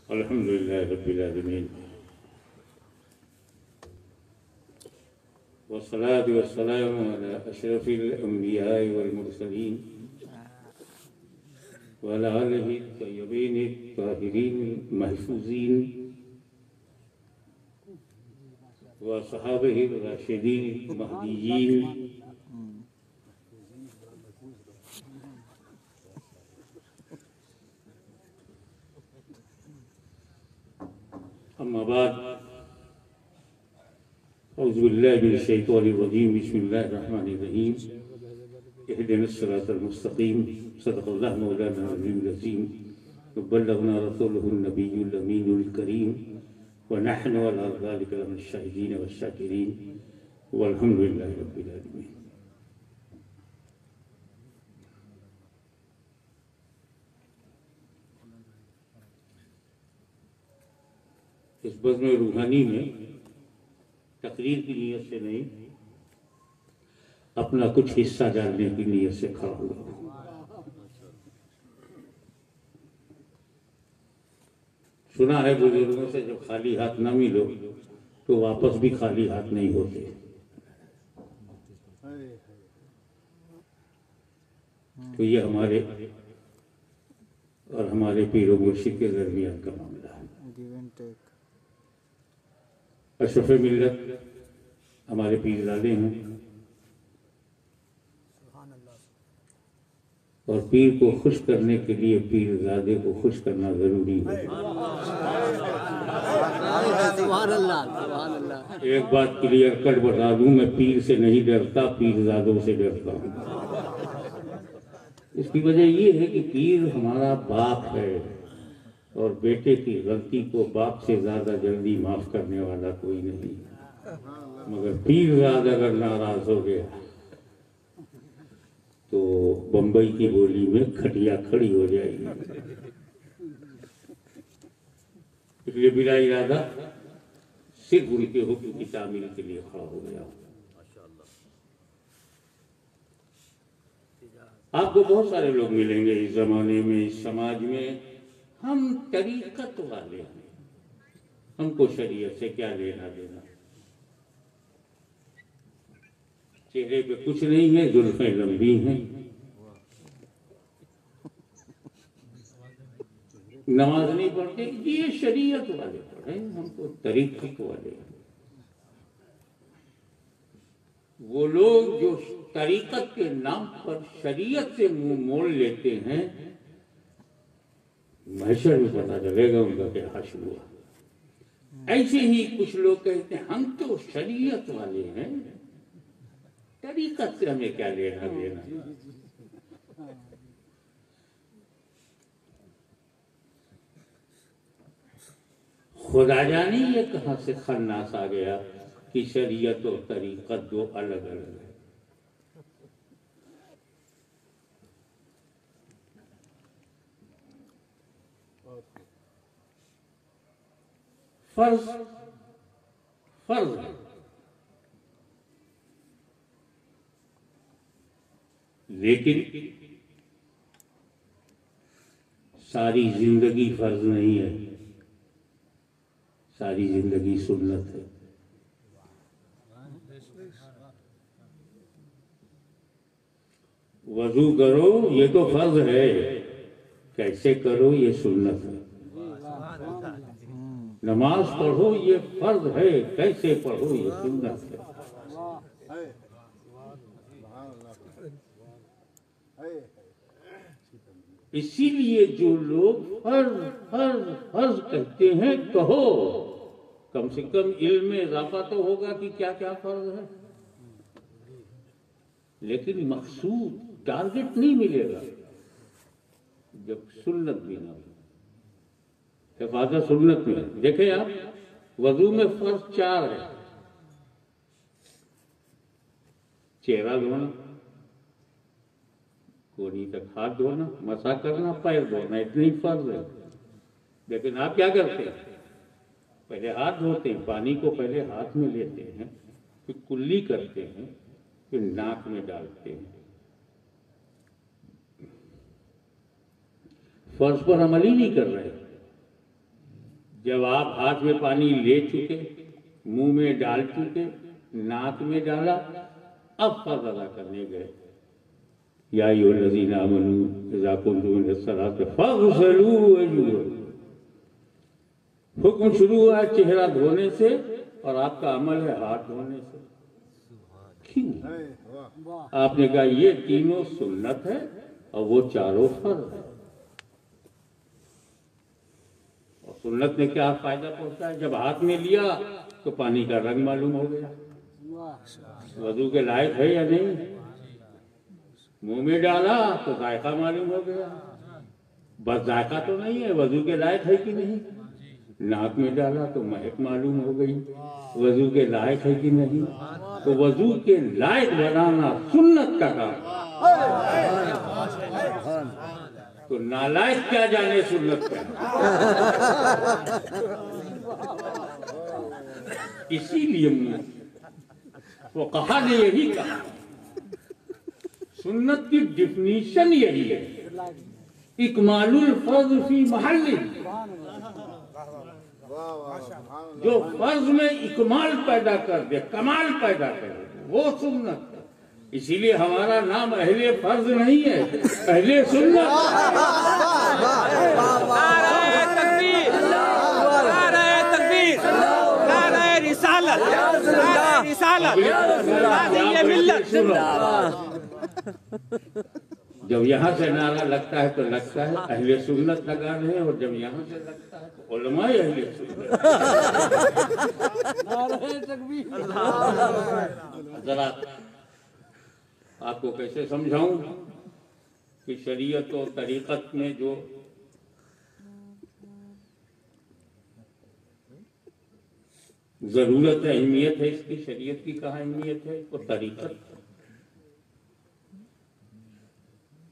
الحمد لله رب العالمين والصلاة والسلام على أشرف الأنبياء والمرسلين وعلى آله الطيبين الطاهرين المحفوظين وصحابه الراشدين المهديين أما بعد أعوذ بالله من الشيطان الرجيم بسم الله الرحمن الرحيم اهدنا الصراط المستقيم صدق الله مولانا العظيم العظيم وبلغنا رسوله النبي الأمين الكريم ونحن على ذلك لمن الشاهدين والشاكرين والحمد لله رب العالمين. اس بزم روحانی میں تقریر کی نیت سے نہیں اپنا کچھ حصہ ڈالنے کی نیت سے کھڑا ہوا. سنا ہے بزرگوں سے جب خالی ہاتھ نہ ملو تو واپس بھی خالی ہاتھ نہیں ہوتے. تو یہ ہمارے اور ہمارے پیر و مرشد کے درمیان کا معاملہ ہے. اشرف ملت ہمارے پیر زادے ہیں اور پیر کو خوش کرنے کے لیے پیر زادے کو خوش کرنا ضروری ہے. ایک بات کلیئر کٹ بتا دوں، میں پیر سے نہیں ڈرتا، پیر زادوں سے ڈرتا ہوں. اس کی وجہ یہ ہے کہ پیر ہمارا باپ ہے اور بیٹے کی غلطی کو باپ سے زیادہ جلدی معاف کرنے والا کوئی نہیں. مگر پیر زادہ اگر ناراض ہو گیا تو بمبئی کی بولی میں کھٹیا کھڑی ہو جائے گی. اس لیے بلا ارادہ صرف ان کے حکم کی تعمیل کے لیے کھڑا ہو گیا. آپ کو بہت سارے لوگ ملیں گے اس زمانے میں، اس سماج میں. ہم طریقت والے ہیں، ہم کو شریعت سے کیا لینا دینا. چہرے پہ کچھ نہیں ہے، زلفیں لمبی ہیں، نماز نہیں پڑھتے، یہ شریعت والے پڑھیں، ہم کو طریقت والے ہیں. وہ لوگ جو طریقت کے نام پر شریعت سے منہ موڑ لیتے ہیں، محشر میں پتہ چلے گا ان کا کیا حشر ہوا. ایسے ہی کچھ لوگ کہتے ہیں ہم تو شریعت والے ہیں، طریقت سے ہمیں کیا لینا دینا. خدا جانے یہ کہاں سے خناس آ گیا کہ شریعت اور طریقت دو الگ الگ ہے. فرض ہے، لیکن ساری زندگی فرض نہیں ہے، ساری زندگی سنت ہے. وضو کرو یہ تو فرض ہے، کیسے کرو یہ سنت ہے. نماز پڑھو یہ فرض ہے، کیسے پڑھو یہ سنت ہے. اسی لیے جو لوگ فرض کہتے ہیں، کہو کم سے کم علم میں اضافہ تو ہوگا کہ کیا کیا فرض ہے. لیکن مقصود ٹارگٹ نہیں ملے گا جب سنت بھی نہ ہو. حفاظت سنت میں دیکھیں آپ، وضو میں فرض 4 ہے. چہرہ دھونا، کونی تک ہاتھ دھونا، مسح کرنا، پیر دھونا، اتنی فرض ہے. لیکن آپ کیا کرتے ہیں؟ پہلے ہاتھ دھوتے ہیں، پانی کو پہلے ہاتھ میں لیتے ہیں، پھر کلی کرتے ہیں، پھر ناک میں ڈالتے ہیں. فرض پر عمل ہی نہیں کر رہے. جب آپ ہاتھ میں پانی لے چکے، منہ میں ڈال چکے، ناک میں ڈالا، اب فرض ادا کرنے گئے، یا ایھا الذین آمنوا اذا قمتم الی الصلاۃ فاغسلوا وجوہکم، حکم شروع ہوا ہے چہرہ دھونے سے، اور آپ کا عمل ہے ہاتھ دھونے سے۔ کیوں؟ آپ نے کہا یہ تینوں سنت ہے اور وہ چاروں فرض ہے۔ اور سنت نے کیا فائدہ پہنچا ہے؟ جب ہاتھ میں لیا تو پانی کا رنگ معلوم ہو گیا، وضو کے لائق ہے یا نہیں، منہ میں ڈالا تو ذائقہ معلوم ہو گیا، بس ذائقہ تو نہیں ہے، وضو کے لائق ہے کہ نہیں، ناک میں ڈالا تو مہک معلوم ہو گئی، وضو کے لائق ہے کہ نہیں۔ تو وضو کے لائق بنانا سنت کا کام، تو نالائق کیا جانے سنت کا۔ اسی لیے فقہا نے یہی کہا، سنت کی ڈیفینیشن یہی ہے، اکمال الفرض فی محل، جو فرض میں اکمال پیدا کر دے، کمال پیدا کر دے، وہ سنت ہے۔ اسی لیے ہمارا نام اہل فرض نہیں ہے، اہل سنت۔ نعرہ تکبیر، نعرہ تکبیر، نعرہ رسالت، نعرہ رسالت، نعرہ ملت۔ جب یہاں سے نعرہ لگتا ہے تو لگتا ہے اہل سنت لگا رہے ہیں، اور جب یہاں سے لگتا ہے تو علماء اہل سنت۔ ذرا آپ کو کیسے سمجھاؤں کہ شریعت و طریقت میں جو ضرورت ہے، اہمیت ہے، اس کی شریعت کی کہاں اہمیت ہے اور طریقت۔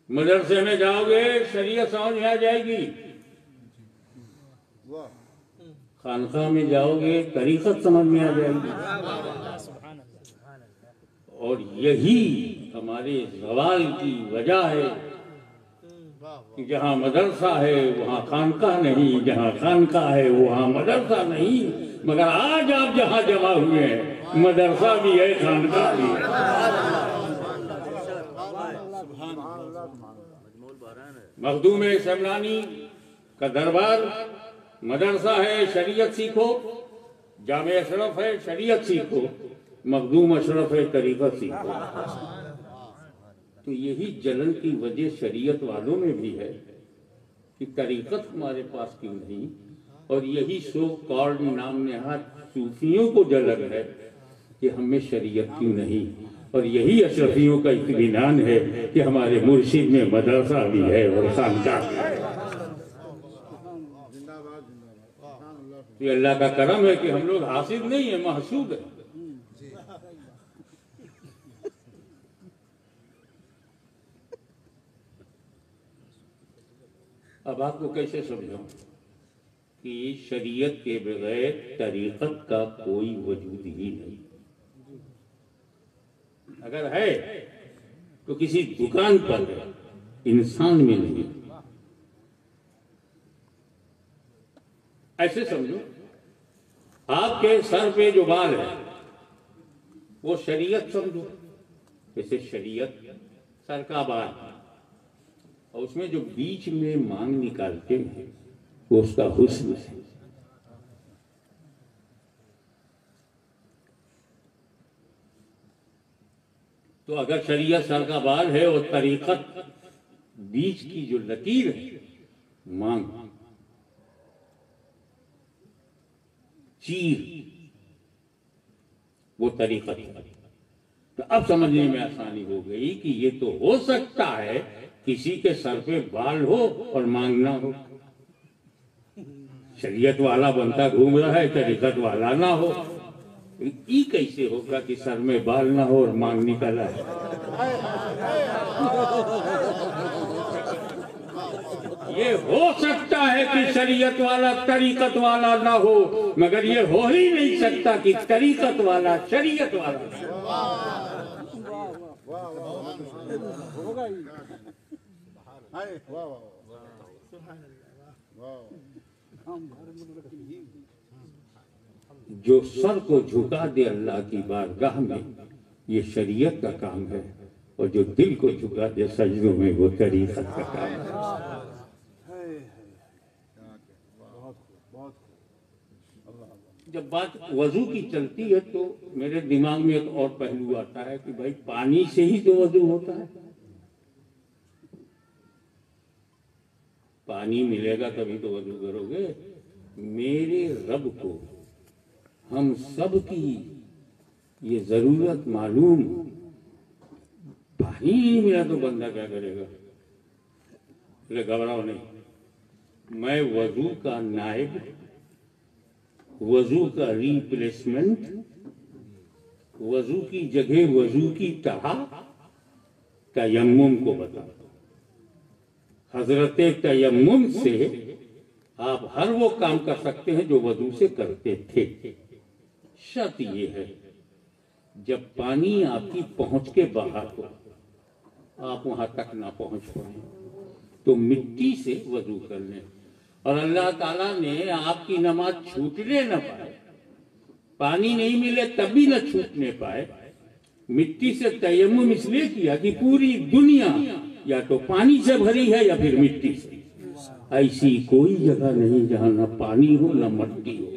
مدرسے میں جاؤ گے شریعت سمجھ میں آ جائے گی، خانقاہ میں جاؤ گے طریقت سمجھ میں آ جائے گی، اور یہی ہمارے زوال کی وجہ ہے کہ جہاں مدرسہ ہے وہاں خانقاہ نہیں، جہاں خانقاہ ہے وہاں مدرسہ نہیں۔ مگر آج آپ جہاں جمع ہوئے ہیں مدرسہ بھی ہے، خانقاہ بھی ہے۔ مخدوم سمرانی کا دربار مدرسہ ہے، شریعت سیکھو، جامع اشرف ہے، شریعت سیکھو، مخدوم اشرف ہے، طریقت سیکھو۔ تو یہی جلن کی وجہ شریعت والوں میں بھی ہے کہ طریقت ہمارے پاس کیوں نہیں، اور یہی سو کالڈ نام نہاد صوفیوں کو جلن ہے کہ ہمیں شریعت کیوں نہیں، اور یہی اشرفیوں کا اطمینان ہے کہ ہمارے مرشد میں مدرسہ بھی ہے اور خانقاہ بھی ہے۔ یہ اللہ کا کرم ہے کہ ہم لوگ حاسد نہیں ہیں، محسود ہیں۔ اب آپ کو کیسے سمجھاؤں کہ شریعت کے بغیر طریقت کا کوئی وجود ہی نہیں، اگر ہے تو کسی دکان پر ہے، انسان میں نہیں۔ ایسے سمجھو آپ کے سر پہ جو بال ہے وہ شریعت سمجھو، جیسے شریعت سر کا بال، اور اس میں جو بیچ میں مانگ نکالتے ہیں وہ اس کا حسن ہے۔ تو اگر شریعت سر کا بال ہے اور طریقت بیچ کی جو لکیر ہے، مانگ، چیر، وہ طریقت ہے، تو اب سمجھنے میں آسانی ہو گئی کہ یہ تو ہو سکتا ہے کسی کے سر پہ بال ہو اور مانگ نہ ہو، شریعت والا بنتا گھوم رہا ہے، طریقت والا نہ ہو، یہ کیسے ہوگا کہ سر میں بال نہ ہو اور مانگ نکلا ہے؟ یہ ہو سکتا ہے کہ شریعت والا طریقت والا نہ ہو، مگر یہ ہو ہی نہیں سکتا کہ طریقت والا شریعت والا نہ ہو۔ جو سر کو جھکا دے اللہ کی بارگاہ میں یہ شریعت کا کام ہے، اور جو دل کو جھکا دے سجدوں میں وہ طریقت کا کام ہے۔ جب بات وضو کی چلتی ہے تو میرے دماغ میں ایک اور پہلو آتا ہے کہ بھائی پانی سے ہی تو وضو ہوتا ہے، پانی ملے گا تبھی تو وضو کرو گے۔ میرے رب کو ہم سب کی یہ ضرورت معلوم، پانی نہیں ملا تو بندہ کیا کرے گا؟ گھبراؤ نہیں، میں وضو کا نائب، وضو کا ریپلیسمنٹ، وضو کی جگہ وضو کی طرح تیمم کو بتاتا ہوں۔ حضرت تیمم سے آپ ہر وہ کام کر سکتے ہیں جو وضو سے کرتے تھے، شرط یہ ہے جب پانی آپ کی پہنچ کے باہر ہو، آپ وہاں تک نہ پہنچ پائیں تو مٹی سے وضو کر لیں، اور اللہ تعالیٰ نے آپ کی نماز چھوٹنے نہ پائے، پانی نہیں ملے تب بھی نہ چھوٹنے پائے، مٹی سے تیمم اس لیے کیا کہ پوری دنیا یا تو پانی سے بھری ہے یا پھر مٹی سے، ایسی کوئی جگہ نہیں جہاں نہ پانی ہو نہ مٹی ہو،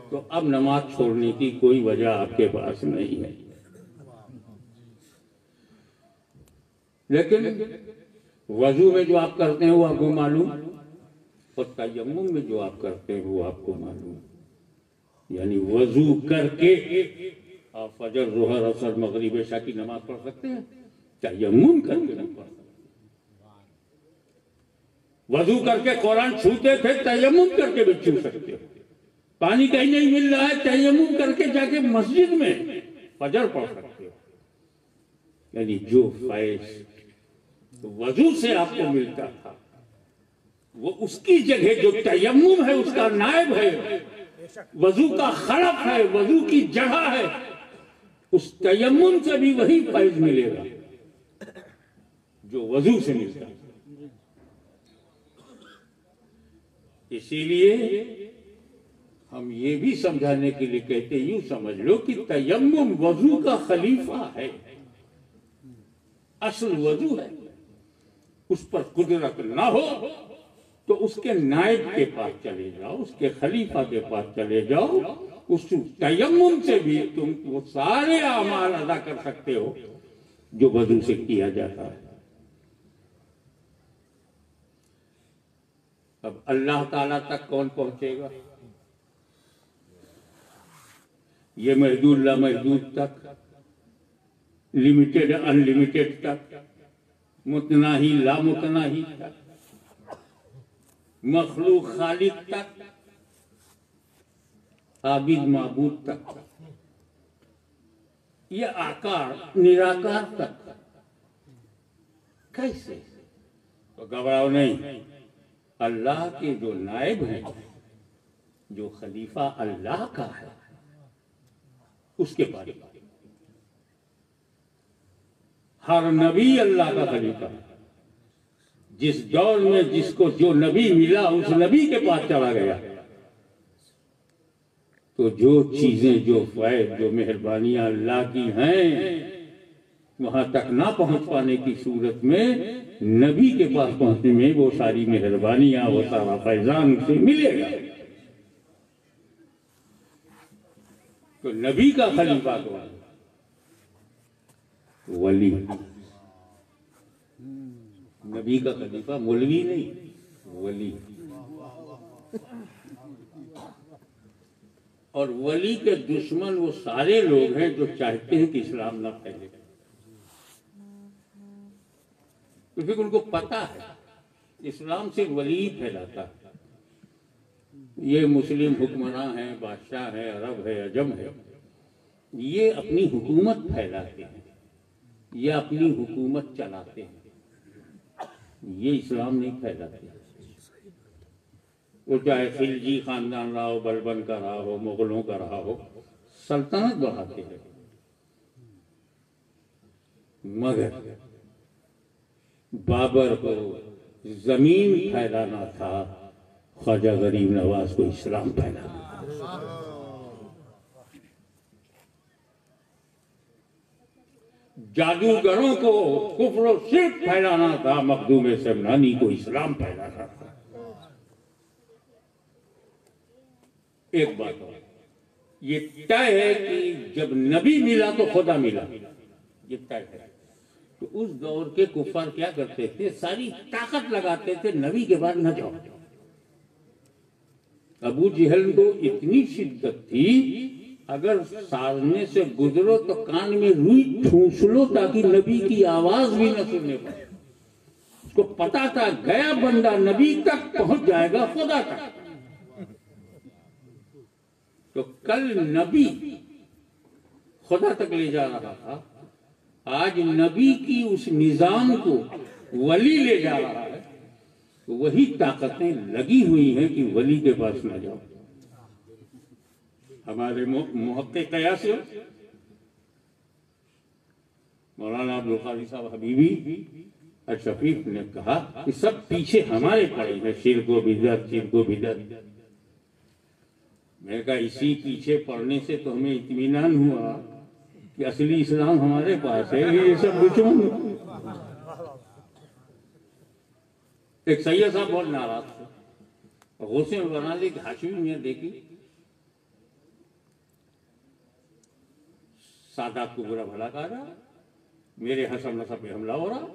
تو اب نماز چھوڑنے کی کوئی وجہ آپ کے پاس نہیں ہے۔ لیکن وضو میں جو آپ کرتے ہیں وہ آپ کو معلوم، اور تیمم میں جو آپ کرتے ہیں وہ آپ کو معلوم، یعنی وضو کر کے آپ فجر، ظہر، عصر، مغرب، عشاء کی نماز پڑھ سکتے ہیں، تیمم کر کے نہیں پڑھ سکتے۔ وضو کر کے قرآن چھوتے تھے، تیمم کر کے بھی چھو سکتے ہو۔ پانی کہیں نہیں مل رہا ہے، تیمم کر کے جا کے مسجد میں فجر پڑھ سکتے ہو۔ یعنی جو فیض وضو سے آپ کو ملتا تھا وہ اس کی جگہ جو تیمم ہے اس کا نائب ہے، وضو کا خلف ہے، وضو کی جگہ ہے، اس تیمم سے بھی وہی فیض ملے گا جو وضو سے ملتا ہے۔ اسی لیے ہم یہ بھی سمجھانے کے لیے کہتے ہیں، یوں سمجھ لو کہ تیمم وضو کا خلیفہ ہے، اصل وضو ہے، اس پر قدرت نہ ہو تو اس کے نائب کے پاس چلے جاؤ، اس کے خلیفہ کے پاس چلے جاؤ، اس تیمم سے بھی تم وہ سارے اعمال ادا کر سکتے ہو جو وضو سے کیا جاتا ہے۔ اب اللہ تعالیٰ تک کون پہنچے گا؟ یہ محدود لامحدود تک، لمیٹڈ انلمیٹڈ تک، متناہی لامتناہی تک، مخلوق خالق تک، عابد معبود تک، یہ آکار نراکار تک، کیسے؟ تو گھبراؤ نہیں، اللہ کے جو نائب ہیں، جو خلیفہ اللہ کا ہے اس کے بارے میں ہر نبی اللہ کا خلیفہ ہے، جس دور میں جس کو جو نبی ملا اس نبی کے پاس چلا گیا، تو جو چیزیں، جو فیض، جو مہربانیاں اللہ کی ہیں وہاں تک نہ پہنچ پانے کی صورت میں نبی کے پاس پہنچنے میں وہ ساری مہربانیاں، وہ سارا فیضان اسے ملے گا۔ تو نبی کا خلیفہ کون ہے؟ ولی۔ نبی کا خلیفہ مولوی نہیں، ولی۔ اور ولی کے دشمن وہ سارے لوگ ہیں جو چاہتے ہیں کہ اسلام نہ پھیلے، کیونکہ ان کو پتا ہے اسلام صرف ولی پھیلاتا ہے۔ یہ مسلم حکمراں ہیں، بادشاہ ہیں، عرب ہے، عجم ہے، یہ اپنی حکومت پھیلاتے ہیں، یہ اپنی حکومت چلاتے ہیں، یہ اسلام نہیں پھیلاتے۔ وہ چاہے خلجی خاندان رہا ہو، بلبن کا رہا ہو، مغلوں کا رہا ہو، سلطنت بڑھاتے ہیں، مگر بابر کو زمین پھیلانا تھا، خواجہ غریب نواز کو اسلام پھیلانا، جادوگروں کو کفر و شرک پھیلانا تھا، مخدوم سمنانی کو اسلام پھیلانا تھا۔ ایک بات اور، یہ طے ہے کہ جب نبی ملا تو خدا ملا، یہ طے ہے۔ تو اس دور کے کفار کیا کرتے تھے؟ ساری طاقت لگاتے تھے نبی کے بعد نہ جاؤ۔ ابو جہل کو اتنی شدت تھی، اگر سامنے سے گزرو تو کان میں روئی ٹھونس لو تاکہ نبی کی آواز بھی نہ سننے پائے۔ اس کو پتا تھا گیا بندہ نبی تک پہنچ جائے گا، خدا تک۔ تو کل نبی خدا تک لے جا رہا تھا، آج نبی کی اس نظام کو ولی لے جا رہا ہے۔ وہی طاقتیں لگی ہوئی ہیں کہ ولی کے پاس نہ جاؤ۔ ہمارے محقق قیاسی مولانا عبدالقادر صاحب حبیبی الشفیق نے کہا کہ سب پیچھے ہمارے پڑے ہیں، شرک و بدعت، شرک و بدعت۔ میں نے کہا اسی پیچھے پڑنے سے تو ہمیں اطمینان ہوا کہ اصلی اسلام ہمارے پاس ہے، یہ سب دشمن۔ ایک سید صاحب بہت ناراض تھے، غصے میں بنا لی کہ ہاشمی نے دیکھی سادات کو برا بھلا کہا رہا، میرے حسب نسب پہ حملہ ہو رہا۔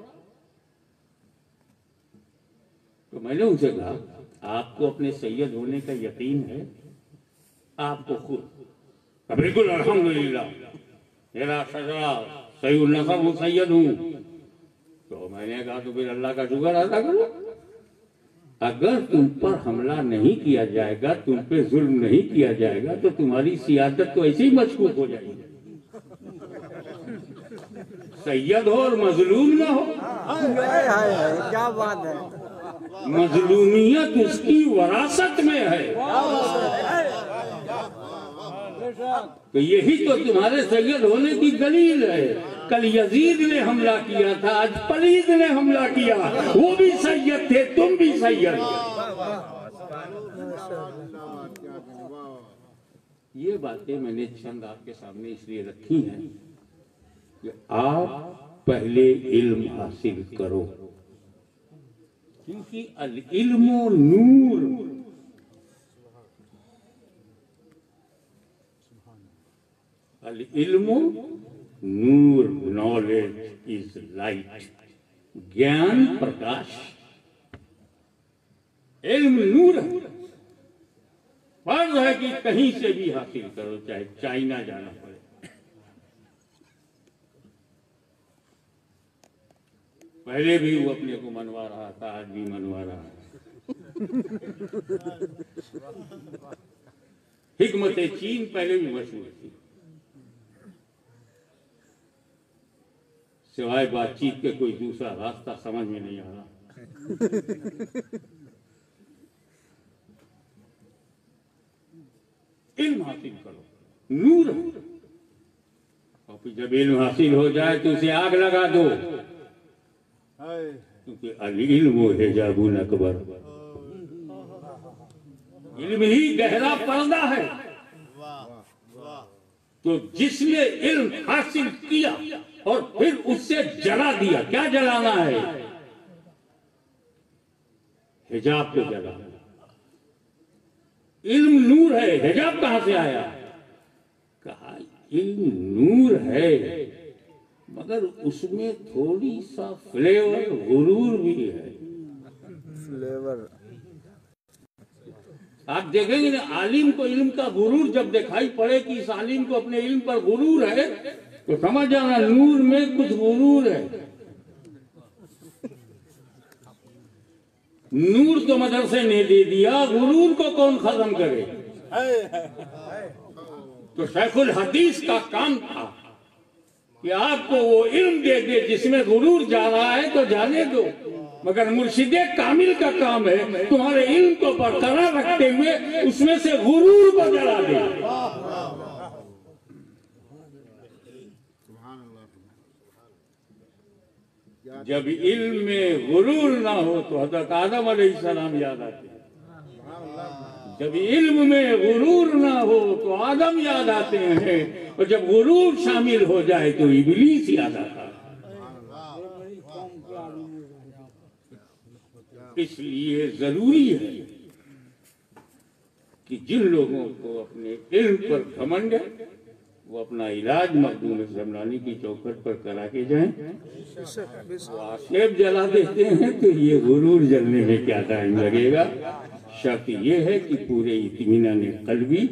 تو میں نے ان سے کہا آپ کو اپنے سید ہونے کا یقین ہے؟ آپ کو خود بالکل الحمدللہ میرا شجرہ صحیح النسب ہوں، سید ہوں۔ تو میں نے کہا تو پھر اللہ کا شکر ادا کرو، اگر تم پر حملہ نہیں کیا جائے گا، تم پہ ظلم نہیں کیا جائے گا تو تمہاری سیادت تو ایسے ہی مشکوک ہو جائے گی۔ سید ہو اور مظلوم نہ ہو، کیا بات ہے، مظلومیت اس کی وراثت میں ہے۔ تو یہی تو تمہارے سید ہونے کی دلیل ہے۔ کل یزید نے حملہ کیا تھا، آج پلید نے حملہ کیا، وہ بھی سید تھے، تم بھی سید۔ یہ باتیں میں نے چند آپ کے سامنے اس لیے رکھی ہیں کہ آپ پہلے علم حاصل کرو، کیونکہ العلم نور، العلم نور، نالج از لائٹ، گیان پرکاش، علم نور ہے۔ فرض ہے کہ کہیں سے بھی حاصل کرو، چاہے چائنا جانا پڑے۔ پہلے بھی وہ اپنے کو منوا رہا تھا، آج بھی منوا رہا ہے۔ حکمت چین پہلے بھی مشہور تھی، سوائے بات چیت کے کوئی دوسرا راستہ سمجھ میں نہیں آ رہا۔ علم حاصل کرو، نور ہے، اور پھر جب علم حاصل ہو جائے تو اسے آگ لگا دو، کیونکہ العلم حجاب اکبر، علم ہی گہرا پردہ ہے۔ تو جس نے علم حاصل کیا اور پھر اس سے جلا دیا، کیا جلانا ہے؟ حجاب کو جلانا۔ علم نور ہے، حجاب کہاں سے آیا؟ کہا علم نور ہے مگر اس میں تھوڑی سا فلیور غرور بھی ہے۔ فلیور آپ دیکھیں گے نا، عالم کو علم کا غرور جب دکھائی پڑے کہ اس عالم کو اپنے علم پر غرور ہے تو سمجھ جانا نور میں کچھ غرور ہے۔ نور تو مدرسے نے دے دیا، غرور کو کون ختم کرے؟ تو شیخ الحدیث کا کام تھا کہ آپ کو وہ علم دے دے جس میں غرور جا رہا ہے تو جانے دو، مگر مرشد کامل کا کام ہے تمہارے علم کو برقرار رکھتے ہوئے اس میں سے غرور کو جلا دے۔ جب علم میں غرور نہ ہو تو حضرت آدم علیہ السلام یاد آتے ہیں۔ جب علم میں غرور نہ ہو تو آدم یاد آتے ہیں، اور جب غرور شامل ہو جائے تو ابلیس یاد آتا ہے۔ اس لیے ضروری ہے کہ جن لوگوں کو اپنے علم پر گھمنڈ ہے وہ اپنا علاج مخدوم سمنانی کی چوکھٹ پر کرا کے جائیں۔ وہ آشیب جلا دیتے ہیں تو یہ غرور جلنے میں کیا ٹائم لگے گا۔ شرط یہ ہے کہ پورے اطمینان قلبی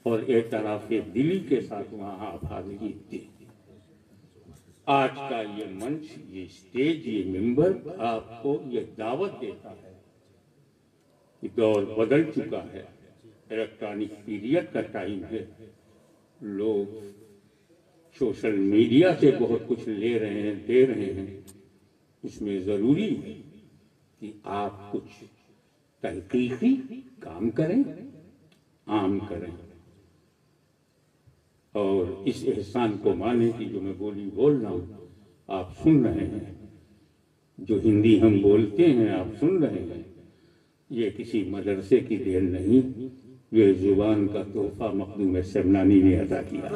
اور اعتراف دلی کے ساتھ وہاں آپ حاضری دیں۔ آج کا یہ منچ، یہ اسٹیج، یہ ممبر آپ کو یہ دعوت دیتا ہے کہ دور بدل چکا ہے، الیکٹرانک پیریڈ کا ٹائم ہے، لوگ سوشل میڈیا سے بہت کچھ لے رہے ہیں، دے رہے ہیں۔ اس میں ضروری ہے کہ آپ کچھ تحقیقی کام کریں، عام کریں، اور اس احسان کو مانیں کہ جو میں بول رہا ہوں آپ سن رہے ہیں، جو ہندی ہم بولتے ہیں آپ سن رہے ہیں، یہ کسی مدرسے کی دین نہیں، یہ زبان کا تحفہ مخدوم سمنانی نے عطا کیا۔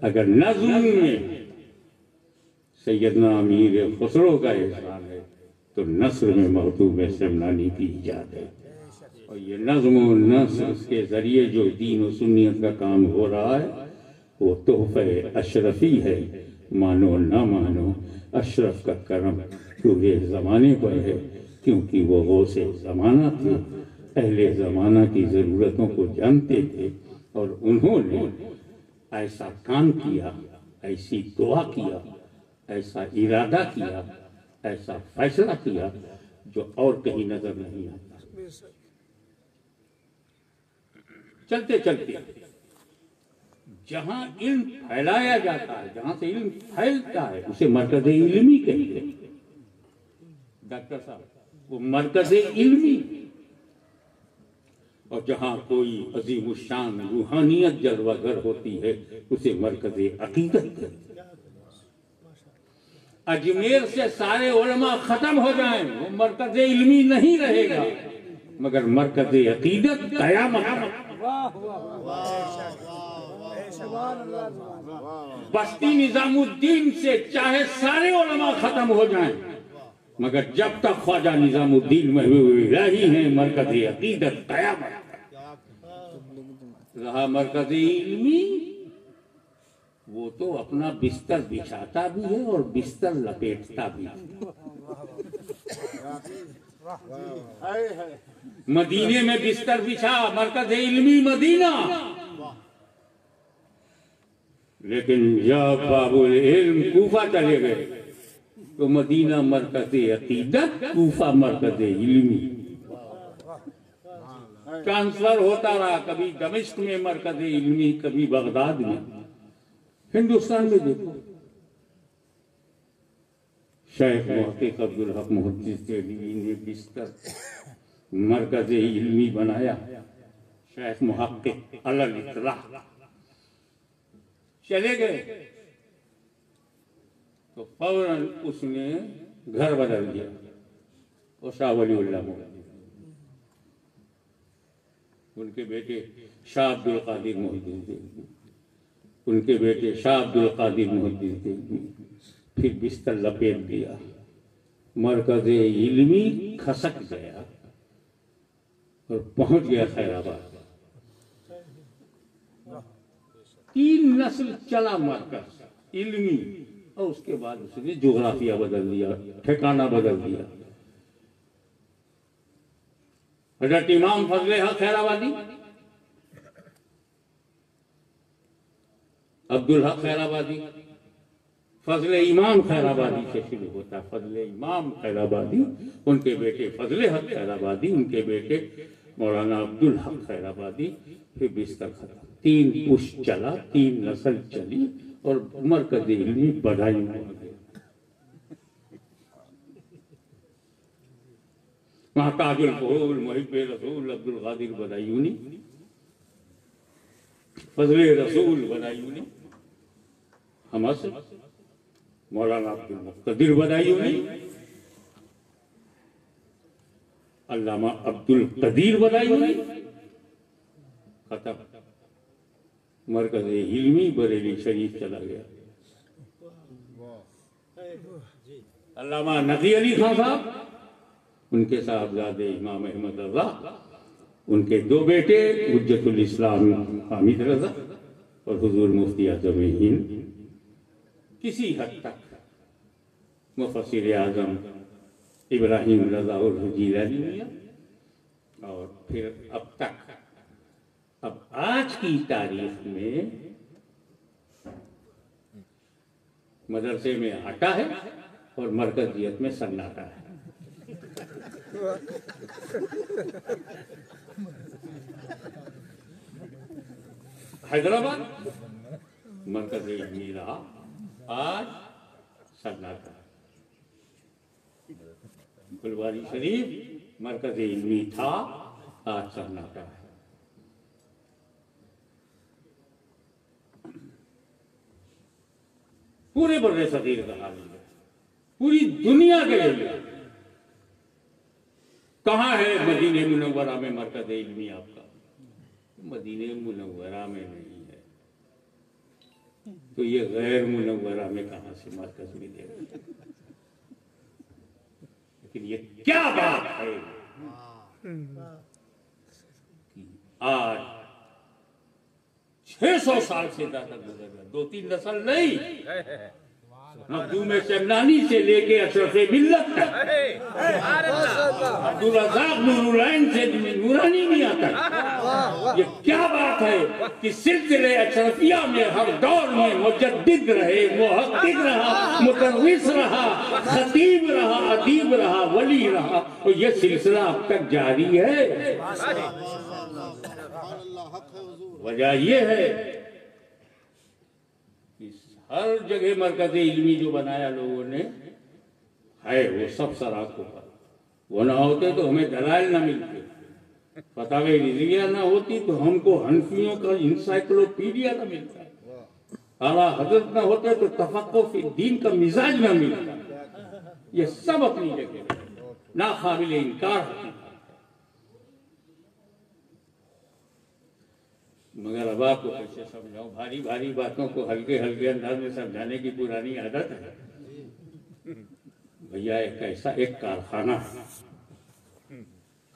اگر نظم میں سیدنا امیر خسرو کا احسان ہے تو نثر میں مخدوم سمنانی کی ایجاد ہے، اور یہ نظم و نثر کے ذریعے جو دین و سنیت کا کام ہو رہا ہے وہ تحفہ اشرفی ہے۔ مانو نہ مانو، اشرف کا کرم پورے زمانے پر ہے، کیونکہ وہ غوث زمانہ تھے، اہل زمانہ کی ضرورتوں کو جانتے تھے، اور انہوں نے ایسا کام کیا، ایسی دعا کیا، ایسا ارادہ کیا، ایسا فیصلہ کیا جو اور کہیں نظر نہیں آتا۔ چلتے چلتے جہاں علم پھیلایا جاتا ہے، جہاں سے علم پھیلتا ہے اسے مرکز علمی کہتے ہیں۔ ڈاکٹر صاحب، وہ مرکز علمی، اور جہاں کوئی عظیم الشان روحانیت جلوہ گر ہوتی ہے اسے مرکز عقیدت کہتے ہیں۔ اجمیر سے سارے علماء ختم ہو جائیں وہ مرکز علمی نہیں رہے گا، مگر مرکز عقیدت قیامت۔ بستی نظام الدین سے چاہے سارے علماء ختم ہو جائیں، مگر جب تک خواجہ نظام الدین محبوب الہی ہیں مرکز عقیدت قیامت رہا۔ مرکز علمی وہ تو اپنا بستر بچھاتا بھی ہے اور بستر لپیٹتا بھی ہے۔ مدینے میں بستر بچھا، مرکز علمی مدینہ، لیکن جب باب العلم کوفہ چلے گئے تو مدینہ مرکز عقیدت، کوفہ مرکز علمی۔ ٹرانسفر ہوتا رہا، کبھی دمشق میں مرکز علمی، کبھی بغداد میں۔ ہندوستان میں دیکھو، شیخ محقق عبدالحق محدث دہلوی نے بستر مرکز علمی بنایا، شیخ محقق علی الاطلاق چلے گئے تو فوراً اس نے گھر بدل دیا، اور شاہ ولی اللہ محدث، ان کے بیٹے شاہ عبدالقادر محدث دہلوی، ان کے بیٹے شاہ عبدالقادر محدث دہلوی، پھر بستر لپیٹ دیا، مرکز علمی کھسک گیا اور پہنچ گیا خیر آباد۔ 3 نسل چلا مرکز علمی، اور اس کے بعد اس نے جغرافیہ بدل دیا، ٹھکانہ بدل دیا۔ حضرت امام فضل حق خیر آبادی، عبدالحق خیر آبادی، فضل امام خیر آبادی سے شروع ہوتا ہے، فضل امام خیر آبادی، ان کے بیٹے فضل حق خیر آبادی، ان کے بیٹے مولانا عبدالحق خیر آبادی، پھر بستر ختم۔ 3 پش چلا، 3 نسل چلی، اور مرکز علمی بڑھائی ہو گیا۔ وہاں تاج الفہول محب رسول عبدالقادر بدایونی، فضل رسول بدایونی، ہمس مولانا عبدالمقتدر بدایونی، علامہ عبد القدیر بنائی ہوئی، ختم، مرکز علمی بریلی شریف چلا گیا۔ علامہ نقی علی خان صاحب، ان کے صاحبزادے امام احمد رضا، ان کے دو بیٹے حجت الاسلام حامد رضا اور حضور مفتی اعظم ہند، کسی حد تک مفسر اعظم ابراہیم رضا اور جیلانی میاں، اور پھر اب تک، اب آج کی تاریخ میں مدرسے میں آٹا ہے اور مرکزیت میں سناٹا ہے۔ حیدرآباد مرکز علمی رہا، آج سناٹا ہے۔ گلواری شریف مرکز علمی تھا، آج سناٹا ہے۔ پورے بر صغیر کا حال ہے، پوری دنیا کے لیے کہاں ہے مدینہ منورہ میں مرکز علمی آپ کا؟ مدینہ منورہ میں نہیں ہے، تو یہ غیر منورہ میں کہاں سے مرکز ملے گا؟ لیکن یہ کیا بات ہے کہ آج 600 سال سے زیادہ گزر گیا، 2-3 نسل نہیں، مخدوم شمنانی سے لے کے اشرف ملت تک، عبدالرزاق نور العین سے نورانی میاں تک، یہ کیا بات ہے کہ سلسلے اشرفیہ میں ہر دور میں مجدد رہے، محقق رہا، مدرس رہا، خطیب رہا، ادیب رہا، ولی رہا، اور یہ سلسلہ اب تک جاری ہے۔ وجہ یہ ہے کہ ہر جگہ مرکز علمی جو بنایا لوگوں نے ہے وہ سب سراکوں پر، وہ نہ ہوتے تو ہمیں دلائل نہ ملتے، فتاوی رضویہ نہ ہوتی تو ہم کو حنفیوں کا انسائکلوپیڈیا نہ ملتا، اعلیٰ حضرت نہ ہوتے تو تفقہ فی الدین کا مزاج نہ ملتا۔ یہ سب اپنی جگہ ناقابل انکار ہے، مگر اب آپ کو کیسے سمجھاؤں؟ بھاری بھاری باتوں کو ہلکے ہلکے انداز میں سمجھانے کی پرانی عادت ہے۔ بھیا ایک کارخانہ ہے،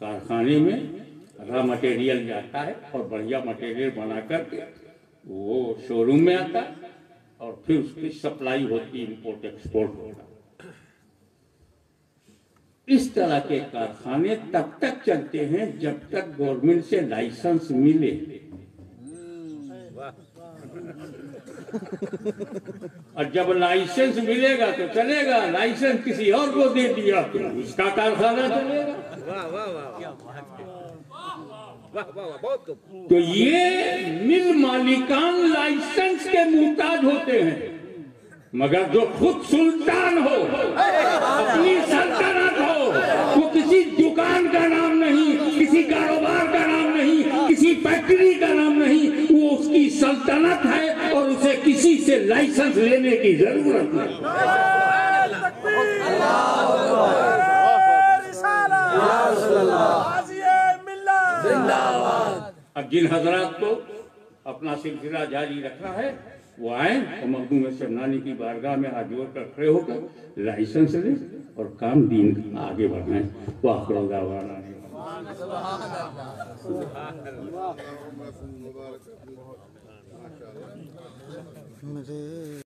کارخانے میں را مٹیریل جاتا ہے اور بڑھیا مٹیریل بنا کر کے وہ شو روم میں آتا ہے اور پھر اس کی سپلائی ہوتی، امپورٹ ایکسپورٹ ہوتا ہے۔ اس طرح کے کارخانے تب تک چلتے ہیں جب تک گورنمنٹ سے لائسنس ملے، اور جب لائسنس ملے گا تو چلے گا، لائسنس کسی اور کو دے دیا تو اس کا کارخانہ چلے گا۔ تو یہ مل مالکان لائسنس کے محتاج ہوتے ہیں، مگر جو خود سلطان ہو، اپنی سلطنت ہو، وہ کسی دکان کا نام نہیں، کسی کاروبار کا نام نہیں، کسی فیکٹری کا نام نہیں، وہ اس کی سلطنت ہے اور اسے کسی سے لائسنس لینے کی ضرورت نہیں۔ اب جن حضرات کو اپنا سلسلہ جاری رکھنا ہے وہ آئیں اور مخدوم شمنانی کی بارگاہ میں ہاتھ جوڑ کر کھڑے ہو کر لائسنس لیں اور کام دین آگے بڑھائیں۔ وآخر دعوانا